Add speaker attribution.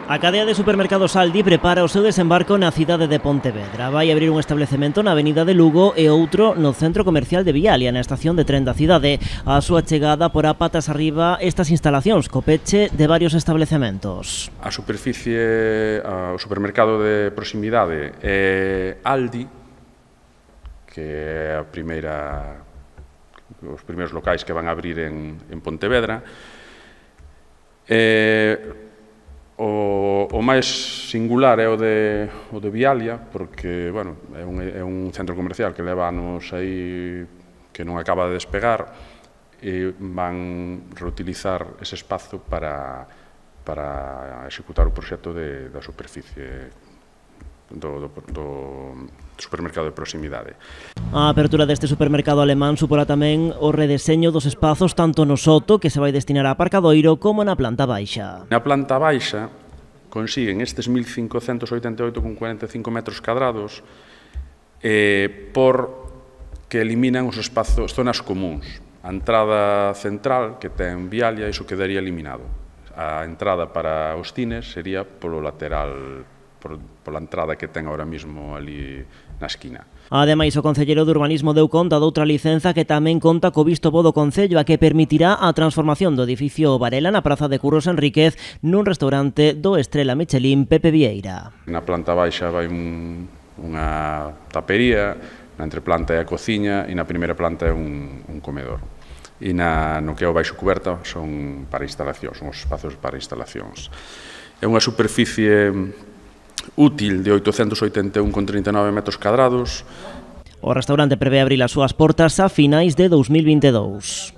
Speaker 1: A cadea de supermercados Aldi prepara o seu desembarco na cidade de Pontevedra. Vai abrir un establecemento na avenida de Lugo e outro no centro comercial de Vialia, na estación de tren da cidade. A súa chegada porá patas arriba estas instalacións, co peche de varios establecementos.
Speaker 2: A superficie, o supermercado de proximidade é Aldi, que é os primeiros locais que van a abrir en Pontevedra. O máis singular é o de Vialia, porque, bueno, é un centro comercial que leva anos aí que non acaba de despegar e van reutilizar ese espazo para executar o proxecto da superficie do supermercado de proximidade.
Speaker 1: A apertura deste supermercado alemán suporá tamén o redeseño dos espazos tanto no soto, que se vai destinar a aparcadoiro, como na planta baixa.
Speaker 2: Na planta baixa consiguen estes 1.588,45 metros cadrados porque eliminan os espazos, zonas comuns. A entrada central que ten Vialia, iso quedaría eliminado. A entrada para os cines sería polo lateral, pola entrada que ten ahora mismo ali na esquina.
Speaker 1: Ademais, o concelleiro de Urbanismo deu conta doutra licenza que tamén conta co visto bo do Concello, a que permitirá a transformación do edificio Varela na Praza de Curros Enríquez nun restaurante do Estrela Michelin Pepe Vieira.
Speaker 2: Na planta baixa vai unha tapería, na entreplanta é a cociña e na primeira planta é un comedor. E no que é o baixo cuberta son para instalacións, son os espazos para instalacións. É unha superficie útil de 881,39 metros cadrados.
Speaker 1: O restaurante prevé abrir as súas portas a finais de 2022.